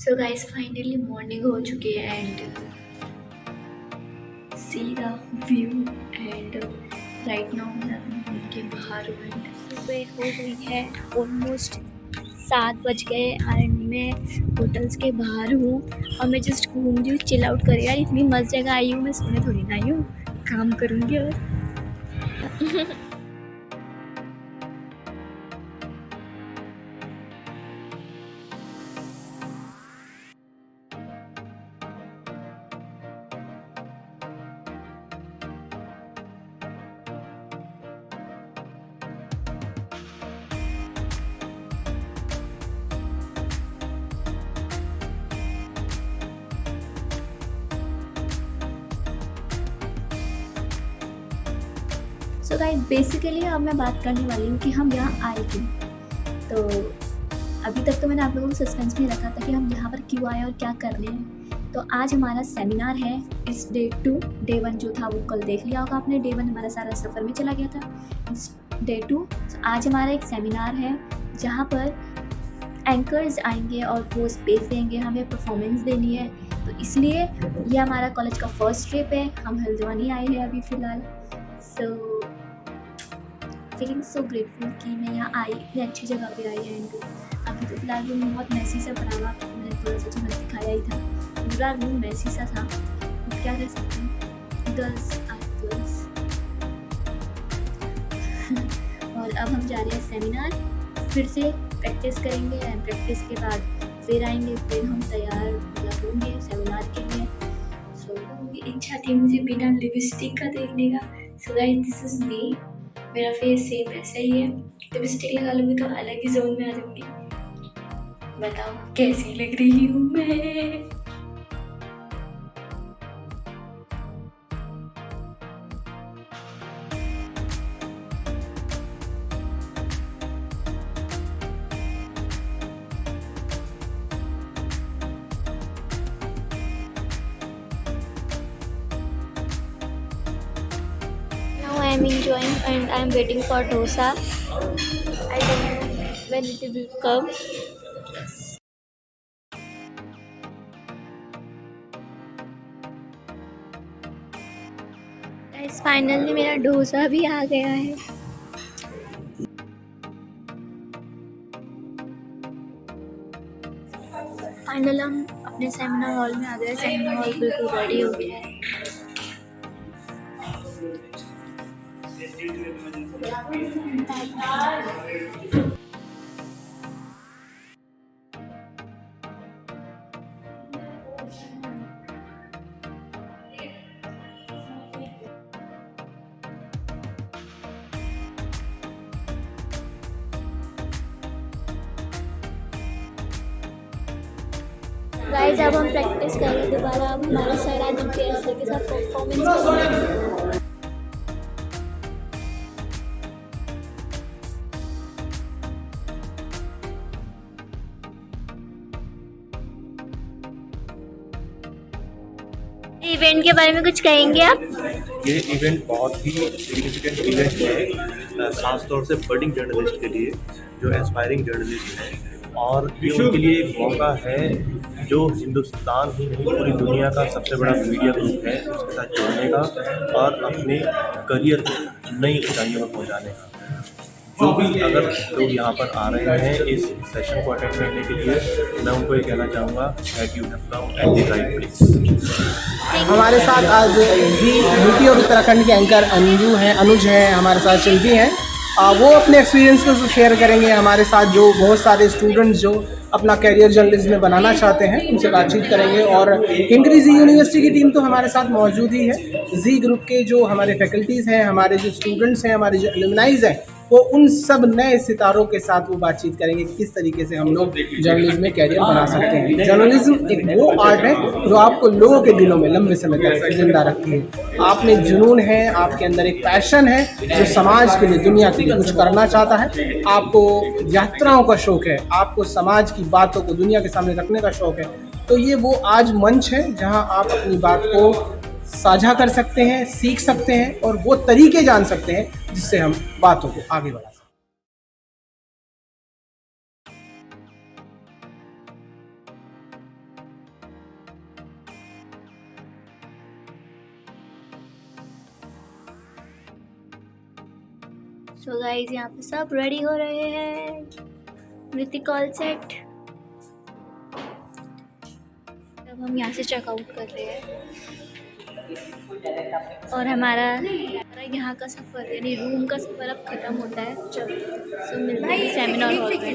So guys finally morning हो चुकी है and see the view and right now मैं के बाहर हूँ एंड सुबह हो गई है ऑलमोस्ट 7 बज गए एंड मैं होटल्स के बाहर हूँ और मैं जस्ट घूम रही हूँ, चिल आउट कर यार। इतनी मस्त जगह आई हूँ, मैं सोने थोड़ी ना आई हूँ, काम करूँगी और सो गाइस बेसिकली अब मैं बात करने वाली हूँ कि हम यहाँ आए क्यों। तो अभी तक तो मैंने आप लोगों को सस्पेंस में रखा था कि हम यहाँ पर क्यों आए और क्या कर रहे हैं। तो आज हमारा सेमिनार है। इस डे 1 जो था वो कल देख लिया होगा आपने। डे 1 हमारा सारा सफ़र में चला गया था। इस डे 2 आज हमारा एक सेमिनार है जहाँ पर एंकर्स आएंगे और वो स्पेस देंगे, हमें परफॉर्मेंस देनी है। तो इसलिए ये हमारा कॉलेज का फर्स्ट ट्रिप है। हम हल्द्वानी आए हैं अभी फ़िलहाल। सो फीलिंग सो ग्रेटफुल कि मैं यहाँ आई, इतनी अच्छी जगह पे आई है। एंड अभी तो फिलहाल रूम बहुत मैसी सा पड़ा हुआ, मैंने थोड़ा सा जगह दिखाया ही था। पूरा रूम मैसी सा था, क्या कह सकते हैं, गर्ल्स आर गर्ल्स। और अब हम जा रहे हैं सेमिनार, फिर से प्रैक्टिस करेंगे एंड प्रैक्टिस के बाद फिर आएंगे, फिर हम तैयार होंगे सेमिनार के लिए। सो इच्छा थी मुझे बिना लिपस्टिक का देखने का। So guys this is me, मेरा फेस सेम ऐसा ही है। लिपस्टिक लगा लूँगी तो अलग ही जोन में आ जाऊँगी। बताओ कैसी लग रही हूँ मैं। Now I am enjoying and I am waiting for dosa. I don't know when it will come. Guys, finally मेरा डोसा भी आ गया है। फाइनल हम अपने सेमिनार हॉल में आ गए। सेमिनार हॉल बिल्कुल रेडी हो गया है। गाइस अब हम प्रैक्टिस कर रहे हैं दोबारा। अब हमारे सर आ चुके हैं, सर के साथ परफॉर्मेंस कर रहे हैं। इवेंट के बारे में कुछ कहेंगे आप? ये इवेंट बहुत ही सिग्निफिकेंट इवेंट है, खासतौर से बडिंग जर्नलिस्ट के लिए, जो एस्पायरिंग जर्नलिस्ट हैं। और ये उनके लिए एक मौका है जो हिंदुस्तान ही नहीं पूरी दुनिया का सबसे बड़ा मीडिया ग्रुप है, उसके साथ जुड़ने का और अपने करियर को नई ऊंचाइयों पर पहुंचाने का। जो भी अगर लोग यहाँ पर आ रहे हैं इस सेशन को अटेंड करने के लिए, मैं उनको ये कहना चाहूँगा that you have come at the right place. हमारे साथ आज यूपी और उत्तराखंड के एंकर अंजू हैं, अनुज हैं, हमारे साथ शिल्पी हैं। वो अपने एक्सपीरियंस को शेयर करेंगे हमारे साथ। जो बहुत सारे स्टूडेंट्स जो अपना कैरियर जर्नलिज्म में बनाना चाहते हैं उनसे बातचीत करेंगे। और किंगरी जी यूनिवर्सिटी की टीम तो हमारे साथ मौजूद ही है। जी ग्रुप के जो हमारे फैकल्टीज़ हैं, हमारे जो स्टूडेंट्स हैं, हमारे जो एलुमनाइज हैं, वो उन सब नए सितारों के साथ वो बातचीत करेंगे कि किस तरीके से हम लोग जर्नलिज्म में कैरियर बना सकते हैं। जर्नलिज्म एक वो आर्ट है जो आपको लोगों के दिलों में लंबे समय तक जिंदा रखती है। आप में जुनून है, आपके अंदर एक पैशन है जो समाज के लिए, दुनिया के लिए कुछ करना चाहता है। आपको यात्राओं का शौक है, आपको समाज की बातों को दुनिया के सामने रखने का शौक है। तो ये वो आज मंच है जहाँ आप अपनी बात को साझा कर सकते हैं, सीख सकते हैं और वो तरीके जान सकते हैं जिससे हम बातों को आगे बढ़ा सकते हैं। सो गाइस यहाँ पे सब रेडी हो रहे हैं, ऋतिक ऑल सेट। अब हम यहाँ से चेकआउट कर रहे हैं और हमारा यहाँ का सफ़र यानी रूम का सफ़र अब ख़त्म होता है। सो मिलते हैं सेमिनार हॉल में।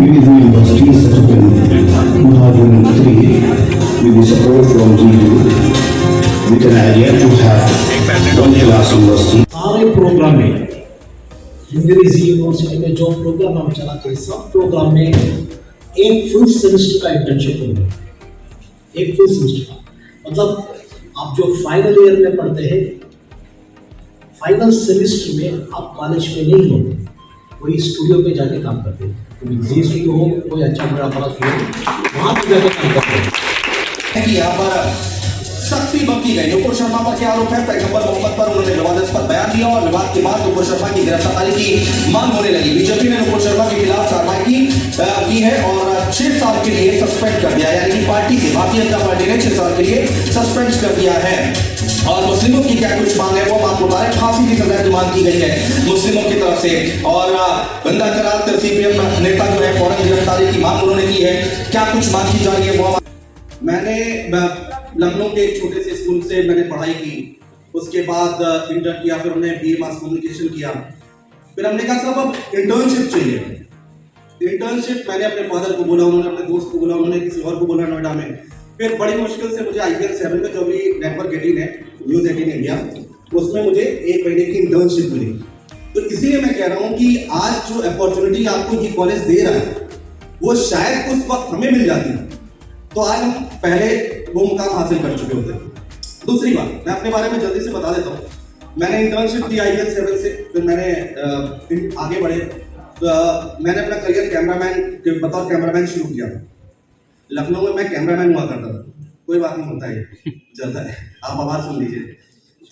University set up in 2003 with the support from GU with an idea to have one class university. सारे प्रोग्राम में अंग्रेजी यूनिवर्सिटी में जो प्रोग्राम हम चलाते हैं सब प्रोग्राम में एक फुल सेमेस्टर का इंटर्नशिप होगा। एक फुल सेमेस्टर का मतलब आप जो फाइनल ईयर में पढ़ते हैं फाइनल सेमेस्टर में आप कॉलेज में नहीं होते, कोई स्टूडियो पे जाके काम करते हैं। कोई जी स्टूडियो हो, कोई अच्छा बड़ा बड़ा स्टूडियो, वहाँ पे जाके काम करते हैं। यहाँ पर सख्ती बरती गई। नुपुर शर्मा पर क्या आरोप है? पैगंबर मोहम्मद पर उन्होंने विवादास्पद बयान दिया और विवाद के बाद नुपुर शर्मा की गिरफ्तारी की मांग होने लगी। बीजेपी ने नुपुर शर्मा के खिलाफ कार्रवाई की है और 6 साल के लिए सस्पेंड कर दिया है, यानी कि पार्टी से भारतीय जनता पार्टी ने 6 साल के लिए सस्पेंड कर दिया है। और मुस्लिमों की क्या कुछ मांग है वो हम आपको बताएं। फांसी की सजा की मांग की गई है मुस्लिमों की तरफ से और बंदा करार सीपीएम नेता जो है फौरन गिरफ्तारी की मांग उन्होंने की है। क्या कुछ मांग की जा रही है वो मैंने लखनऊ के एक छोटे से स्कूल से मैंने पढ़ाई की, उसके बाद इंटर किया, फिर हमने बीए मास कम्युनिकेशन किया। फिर हमने कहा साहब अब इंटर्नशिप चाहिए। इंटर्नशिप मैंने अपने फादर को बोला, उन्होंने अपने दोस्त को बोला, उन्होंने किसी और को बोला नोएडा में। फिर बड़ी मुश्किल से मुझे IPL 7 में जो भी नेटवर्क 18 है, न्यूज़ 18 इंडिया, उसमें मुझे 1 महीने की इंटर्नशिप मिली। तो इसीलिए मैं कह रहा हूँ कि आज जो अपॉर्चुनिटी आपको ये कॉलेज दे रहा है वो शायद उस वक्त हमें मिल जाती तो आज हम पहले वो मुकाम हासिल कर चुके होते। दूसरी बात मैं अपने बारे में जल्दी से बता देता हूँ। मैंने इंटर्नशिप की IPL 7 से, फिर मैंने आगे बढ़े मैंने अपना करियर कैमरामैन के बतौर कैमरामैन शुरू किया। लखनऊ में मैं कैमरामैन हुआ करता था, कोई बात नहीं होता है चलता है, आप आवाज़ सुन लीजिए।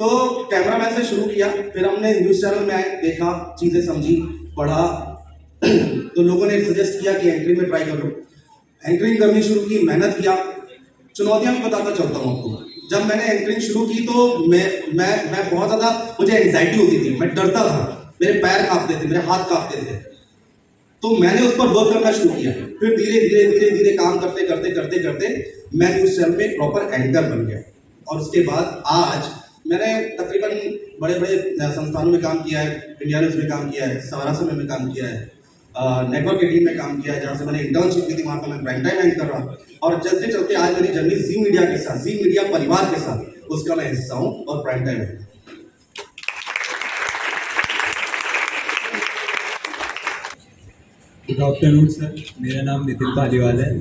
तो कैमरामैन से शुरू किया, फिर हमने न्यूज़ चैनल में आए, देखा, चीज़ें समझी, पढ़ा तो लोगों ने सजेस्ट किया कि एंकरिंग में ट्राई करो। एंकरिंग करनी शुरू की, मेहनत किया, चुनौतियां भी बताता चलता हूँ आपको। जब मैंने एंकरिंग शुरू की तो मैं बहुत ज़्यादा मुझे एंग्जाइटी होती थी, मैं डरता था, मेरे पैर कांपते थे, मेरे हाथ कांपते थे। तो मैंने उस पर वर्क करना शुरू किया। फिर धीरे धीरे काम करते मैं न्यूज़ चैनल में प्रॉपर एंकर बन गया। और उसके बाद आज मैंने तकरीबन बड़े बड़े संस्थानों में काम किया है, इंडिया न्यूज़ में काम किया है, सहारा समय में काम किया है, नेटवर्क 18 में काम किया है, जहाँ से मैंने इंटर्नशिप की थी, वहाँ पर मैं प्राइम टाइम एंकर रहा। और चलते चलते आज मेरी जर्नी जी मीडिया के साथ, जी मीडिया परिवार के साथ, उसका मैं हिस्सा हूँ और प्राइम टाइम है। गुड आफ्टरनून सर, मेरा नाम नितिन पालीवाल है।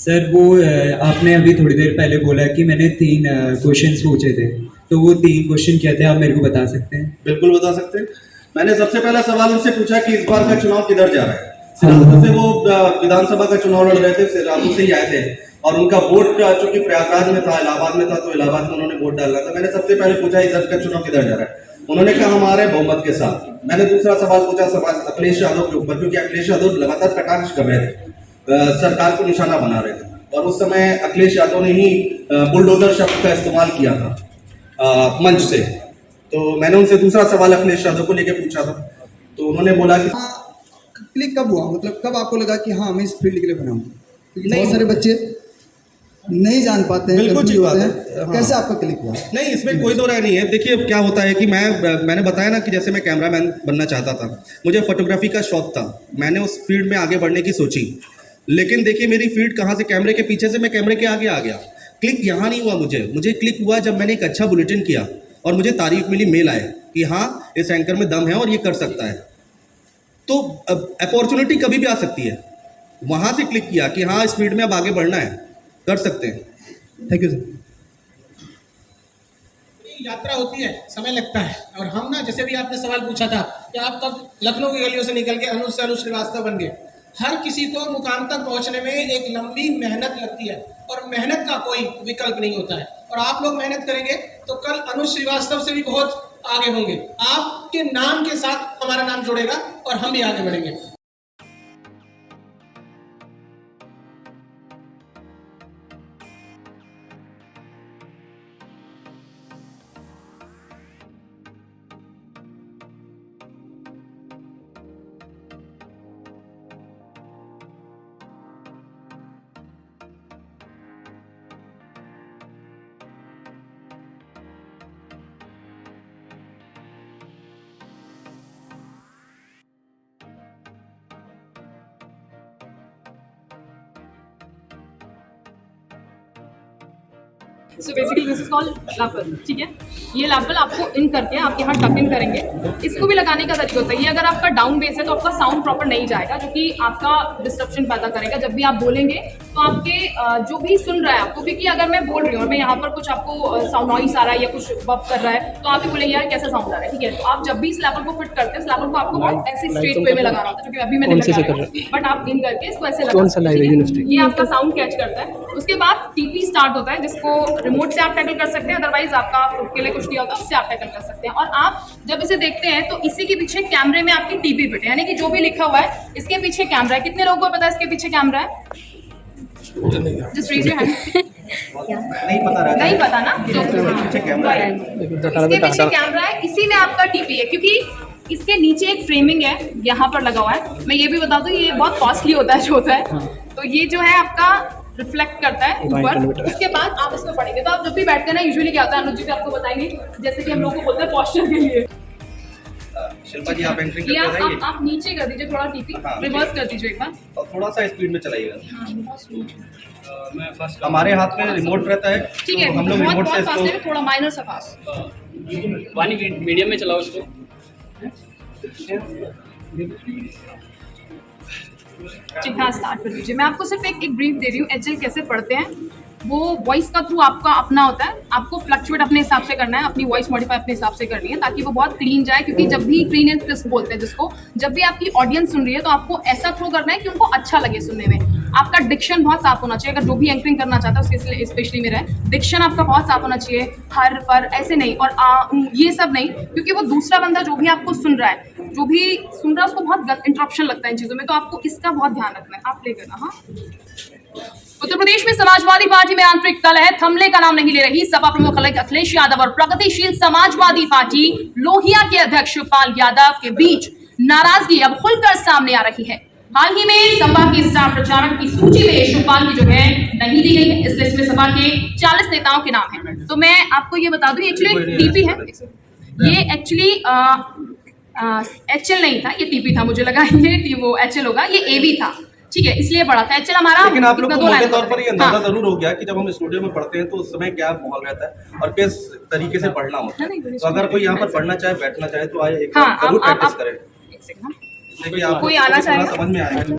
सर वो आपने अभी थोड़ी देर पहले बोला कि मैंने 3 क्वेश्चंस पूछे थे, तो वो 3 क्वेश्चन क्या थे, आप मेरे को बता सकते हैं? बिल्कुल बता सकते हैं। मैंने सबसे पहला सवाल उनसे पूछा कि इस बार का चुनाव किधर जा रहा है। सिराथू से वो विधानसभा का चुनाव लड़ रहे थे, सिराथू से ही आए थे और उनका वोट चूंकि प्रयागराज में था, इलाहाबाद में था, तो इलाहाबाद में उन्होंने वोट डालना था। मैंने सबसे पहले पूछा इधर का चुनाव किधर जा रहा है, उन्होंने कहा हमारे बहुमत के साथ। मैंने दूसरा सवाल पूछा अखिलेश यादव के ऊपर, क्योंकि अखिलेश यादव लगातार कटाक्ष कर रहे थे, सरकार को निशाना बना रहे थे और उस समय अखिलेश यादव ने ही बुलडोजर शब्द का इस्तेमाल किया था मंच से। तो मैंने उनसे दूसरा सवाल अखिलेश यादव को लेकर पूछा था, तो उन्होंने बोला कि क्लिक कब हुआ, मतलब कब आपको लगा कि हाँ मैं इस फील्ड के लिए बनाऊँ? क्योंकि नहीं, बहुत सारे बच्चे नहीं जान पाते हैं, बिल्कुल ठीक बात है। हाँ। कैसे आपका क्लिक हुआ? नहीं, इसमें कोई दो राय नहीं है। देखिए क्या होता है कि मैंने बताया ना कि जैसे मैं कैमरामैन बनना चाहता था, मुझे फोटोग्राफी का शौक था, मैंने उस फील्ड में आगे बढ़ने की सोची। लेकिन देखिए मेरी फील्ड कहाँ से, कैमरे के पीछे से मैं कैमरे के आगे आ गया। क्लिक यहाँ नहीं हुआ मुझे क्लिक हुआ जब मैंने एक अच्छा बुलेटिन किया और मुझे तारीफ मिली, मेल आए कि हाँ इस एंकर में दम है और ये कर सकता है। तो अपॉर्चुनिटी कभी भी आ सकती है, वहाँ से क्लिक किया कि हाँ इस फील्ड में अब आगे बढ़ना है, कर सकते हैं। Thank you sir. यात्रा होती है, समय लगता है, और हम ना जैसे भी आपने सवाल पूछा था कि आप कब लखनऊ की गलियों से निकल के अनुज से अनुज श्रीवास्तव बन गए। हर किसी को मुकाम तक पहुंचने में एक लंबी मेहनत लगती है और मेहनत का कोई विकल्प नहीं होता है। और आप लोग मेहनत करेंगे तो कल अनुज श्रीवास्तव से भी बहुत आगे होंगे। आपके नाम के साथ हमारा नाम जुड़ेगा और हम भी आगे बढ़ेंगे। So basically this is called lawful, ठीक है। ये लाफल आपको इन करके आपके यहाँ टक इन करेंगे। इसको भी लगाने का तरीका होता है, ये अगर आपका डाउन बेस है तो आपका साउंड प्रॉपर नहीं जाएगा, जो कि आपका डिस्ट्रप्शन पैदा करेगा। जब भी आप बोलेंगे तो आपके जो भी सुन रहा है आपको, क्योंकि अगर मैं बोल रही हूँ और मैं यहाँ पर कुछ आपको साउंड नॉइस आ रहा है या कुछ बप कर रहा है तो आप ही बोलेंगे यार कैसा साउंड आ रहा है, ठीक है। तो आप जब भी इस लेवल को फिट करते हैं, इस लेवल को आपको बहुत ऐसे स्ट्रेट वे में लगाना होता है, क्योंकि अभी मैंने लगाया, बट आप इन करके इसको ऐसे लगाते, ये आपका साउंड कैच करता है। उसके बाद टीपी स्टार्ट होता है, जिसको रिमोट से आप टैकल कर सकते हैं, अदरवाइज आपका खुद के लिए कुछ दिया होता है उससे आप टैकल कर सकते हैं। और आप जब इसे देखते हैं तो इसी के पीछे कैमरे में आपकी टीपी फिट है, यानी कि जो भी लिखा हुआ है इसके पीछे कैमरा है। कितने लोगों को पता है इसके पीछे कैमरा है? Just raise your hand. नहीं पता ना? इसके पीछे कैमरा है, इसी में आपका टीपी है, क्योंकि इसके नीचे एक फ्रेमिंग है यहाँ पर लगा हुआ है। मैं ये भी बता दूं ये बहुत कॉस्टली होता है जो होता है, तो ये जो है आपका रिफ्लेक्ट करता है ऊपर। उसके बाद आप इसमें पढ़ेंगे तो आप जब भी बैठते हैं ना, यूजुअली क्या होता है, अनुज जी आपको बताएंगे, जैसे कि हम लोग को बोलते हैं पोस्चर के लिए। शिल्पा जी आप एंट्री ये करते हैं, आप नीचे कर दीजिए थोड़ा टीपी, रिवर्स कर दीजिए एक बार, और थोड़ा सा स्पीड में चलाइएगा। बहुत स्लो। हमारे हाथ में रिमोट रहता है, ठीक है, तो हम लोग बहुत रिमोट से बहुत फास्ट है, इसको थोड़ा माइनर सा फास्ट। पानी मीडियम में चलाओ इसको। ठीक है, स्टार्ट कर दीजिए। मैं आपको सिर्फ एक ब्रीफ दे रही हूँ, एचएल कैसे पढ़ते हैं। वो वॉइस का थ्रू आपका अपना होता है, आपको फ्लक्चुएट अपने हिसाब से करना है, अपनी वॉइस मॉडिफाई अपने हिसाब से करनी है ताकि वो बहुत क्लीन जाए। क्योंकि जब भी क्लीन एंड क्रिस्प बोलते हैं जिसको, जब भी आपकी ऑडियंस सुन रही है तो आपको ऐसा थ्रो करना है कि उनको अच्छा लगे सुनने में। आपका डिक्शन बहुत साफ होना चाहिए, अगर जो भी एंकरिंग करना चाहता है उसके लिए स्पेशली मेरा है, डिक्शन आपका बहुत साफ होना चाहिए, हर पर ऐसे नहीं और ये सब नहीं, क्योंकि वो दूसरा बंदा जो भी आपको सुन रहा है, जो भी सुन रहा है उसको बहुत इंटरप्शन लगता है इन चीज़ों में, तो आपको इसका बहुत ध्यान रखना है। आप प्ले करना। हाँ, उत्तर प्रदेश में समाजवादी पार्टी में आंतरिक कलह, थमले का नाम नहीं ले रही सपा प्रमुख अखिलेश यादव और प्रगतिशील समाजवादी पार्टी लोहिया के अध्यक्ष शिवपाल यादव के बीच नाराजगी अब खुलकर सामने आ रही है। हाल ही में सपा के स्टार प्रचारक की सूची में शिवपाल की जो है नहीं दी गई है। इस लिस्ट में सपा के 40 नेताओं के नाम हैं। तो मैं आपको ये बता दूं, एक्चुअली टीपी है, ये एक्चुअली एचएल नहीं था, ये टीपी था। मुझे लगा ये वो एचएल होगा, ये एवी था, ठीक है, इसलिए पढ़ा था एचएल हमारा। लेकिन आप लोग को मोटे तौर पर ये अंदाजा जरूर हो गया कि जब हम स्टूडियो में पढ़ते हैं तो उस समय क्या माहौल रहता है और किस तरीके से पढ़ना होता है। तो अगर कोई यहाँ पर पढ़ना चाहे, बैठना चाहे तो आए, एक बार जरूर प्रैक्टिस करें, इससे कि आप कोई आना चाहे समझ में आएगा।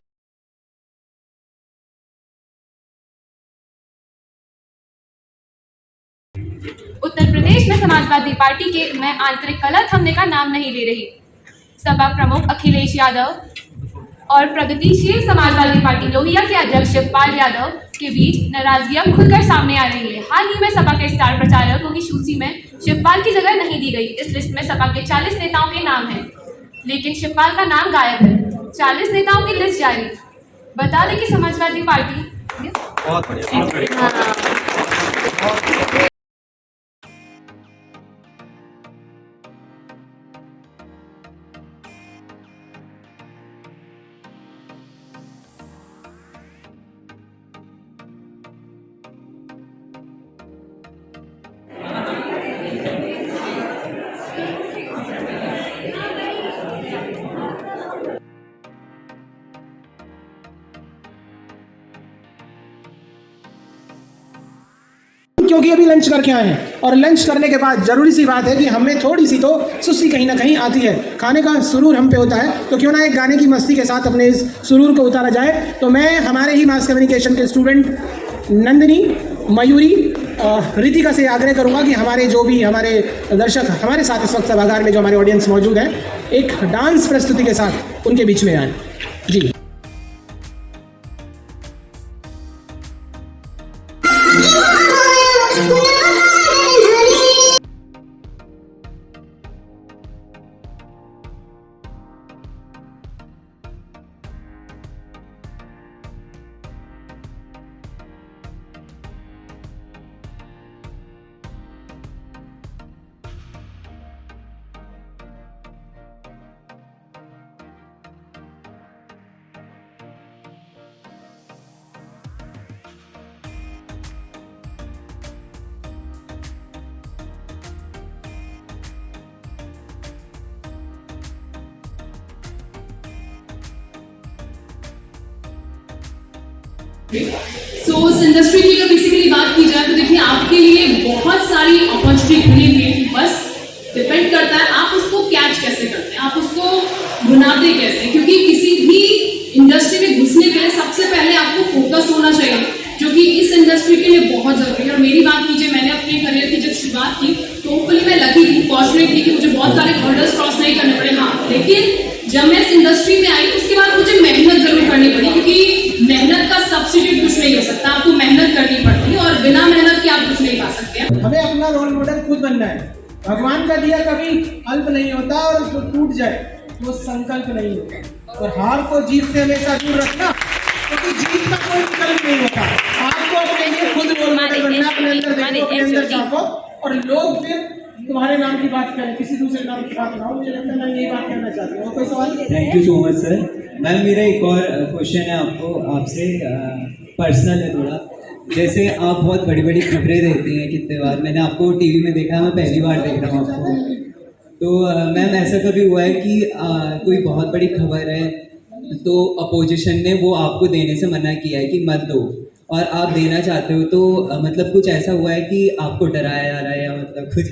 उत्तर प्रदेश में समाजवादी पार्टी के मैं आंतरिक कलह थमने का नाम नहीं ले रही। सपा प्रमुख अखिलेश यादव और प्रगतिशील समाजवादी पार्टी लोहिया के अध्यक्ष शिवपाल यादव के बीच नाराजगियां खुलकर सामने आ रही है। हाल ही में सपा के स्टार प्रचारकों की सूची में शिवपाल की जगह नहीं दी गई। इस लिस्ट में सपा के 40 नेताओं के नाम हैं, लेकिन शिवपाल का नाम गायब है। 40 नेताओं की लिस्ट जारी। बता दें कि समाजवादी पार्टी बहुत बढ़िया। क्योंकि अभी लंच करके आए हैं और लंच करने के बाद ज़रूरी सी बात है कि हमें थोड़ी सी तो सुस्ती कहीं ना कहीं आती है। खाने का सुरूर हम पे होता है, तो क्यों ना एक गाने की मस्ती के साथ अपने इस सुरूर को उतारा जाए। तो मैं हमारे ही मास कम्युनिकेशन के स्टूडेंट नंदिनी, मयूरी, रितिका से आग्रह करूंगा कि हमारे जो भी हमारे दर्शक हमारे साथ इस वक्त सभागार में जो हमारे ऑडियंस मौजूद है, एक डांस प्रस्तुति के साथ उनके बीच में आए। जी सो उस इंडस्ट्री की अगर बेसिकली बात बात की जाए तो देखिए आपके लिए बहुत सारी अपॉर्चुनिटी खुली हुई है, बस डिपेंड करता है आप उसको कैच कैसे करते हैं, आप उसको भुनाते कैसे, क्योंकि किसी भी इंडस्ट्री में घुसने के लिए सबसे पहले आपको फोकस होना चाहिए, जो कि इस इंडस्ट्री के लिए बहुत जरूरी है। और मेरी बात कीजिए, मैंने अपने करियर की जब शुरुआत की तो होपफुली मैं लकी थी, फॉर्चुनेट थी कि मुझे बहुत सारे हर्डल्स क्रॉस नहीं करने पड़े। हाँ, लेकिन जब मैं इस इंडस्ट्री में आई उसके बाद मुझे मेहनत जरूर करनी पड़ी, क्योंकि मेहनत का सब्स्टिट्यूट कुछ नहीं हो सकता, आपको मेहनत करनी पड़ती है और बिना मेहनत के आप कुछ नहीं पा सकते। हमें अपना रोल मॉडल खुद बनना है। भगवान का दिया कभी अल्प नहीं होता और जो टूट जाए वो संकल्प नहीं होता। और हार को जीत से हमेशा दूर रखना, क्योंकि जीत का कोई विकल्प नहीं होता। आपको अपने लिए खुद रोल मॉडल बनना, अपने अंदर देखो, अपने अंदर झांको और लोग फिर तुम्हारे नाम की बात करें, किसी दूसरे नाम की बात ना हो। मुझे लगता है मैं यही बात कहना चाहती हूँ। कोई सवाल? Thank you so much sir. Ma'am मेरा एक और क्वेश्चन है आपसे पर्सनल है थोड़ा। जैसे आप बहुत बड़ी बड़ी खबरें देती हैं, कितने बार मैंने आपको टीवी में देखा, मैं पहली बार देख रहा हूँ आपको। तो मैम ऐसा कभी हुआ है कि कोई बहुत बड़ी खबर है तो अपोजिशन ने वो आपको देने से मना किया है कि मत दो, और आप देना चाहते हो, तो मतलब कुछ ऐसा हुआ है कि आपको डराया जा रहा है या मतलब कुछ?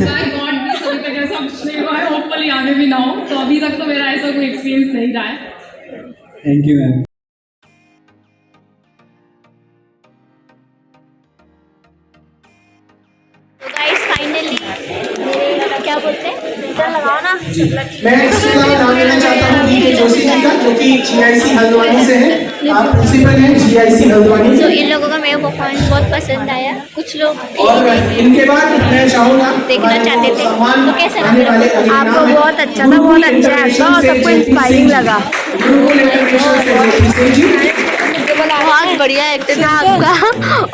बाय गॉड ग्रेस अभी तक ऐसा कुछ नहीं हुआ है, होपफुली आगे भी ना हो। तो अभी तक तो मेरा ऐसा कोई एक्सपीरियंस नहीं रहा है। Thank you ma'am. तो गाइस फाइनली क्या बोलते हैं, इधर लगाओ ना। मैं इसके अलावा नाम लेना चाहता हूँ डी के जोशी जी का, जो कि GIC हल्द्वानी से है। आप प्रिंसिपल हैं GIC हल्द्वानी। तो इन लोगों का मेरे को परफॉर्मेंस बहुत पसंद आया। कुछ लोग और इनके बाद मैं चाहूँगा देखना चाहते थे, तो कैसा लगा? आपको बहुत अच्छा था, बहुत अच्छा था और सबको इंस्पायरिंग लगा। बहुत बढ़िया एक्टर था आपका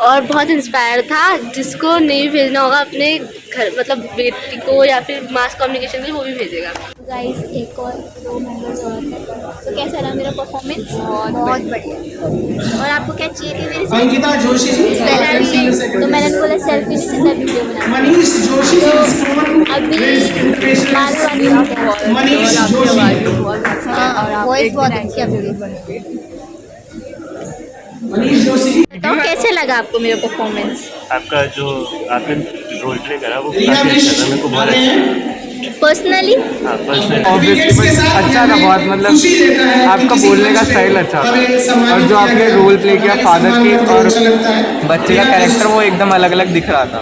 और बहुत इंस्पायर था। जिसको नहीं भेजना होगा अपने घर, मतलब बेटी को या फिर मास कम्युनिकेशन में, वो भी भेजेगा। गाइस एक और 2 मेंबर्स और हैं, तो कैसा रहा मेरा परफॉर्मेंस? बहुत बढ़िया। और आपको क्या चाहिए थी मेरे से? अंकिता जोशी जी, तो मैंने बोला सेल्फी से वीडियो बना। मनीष जोशी जी, अभी मनीष जोशी, वॉइस बहुत अच्छी है। मनीष जोशी। तो कैसे लगा आपको मेरा परफॉर्मेंस? आपका जो आपने रोल प्ले करा वो काफ़ी अच्छा था, मेरे को बहुत अच्छा। पर्सनली हाँ, पर्सनली ऑब्वियसली अच्छा था बहुत, मतलब आपका बोलने का स्टाइल अच्छा था, और जो आपने रोल प्ले किया फादर की और बच्चे का कैरेक्टर, वो एकदम अलग अलग दिख रहा था।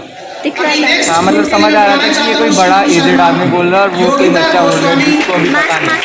हाँ, मतलब समझ आ रहा था कि ये कोई बड़ा एजेड आदमी बोल रहा है और वो कोई बच्चा बोल रहा है जिसको अभी पता नहीं।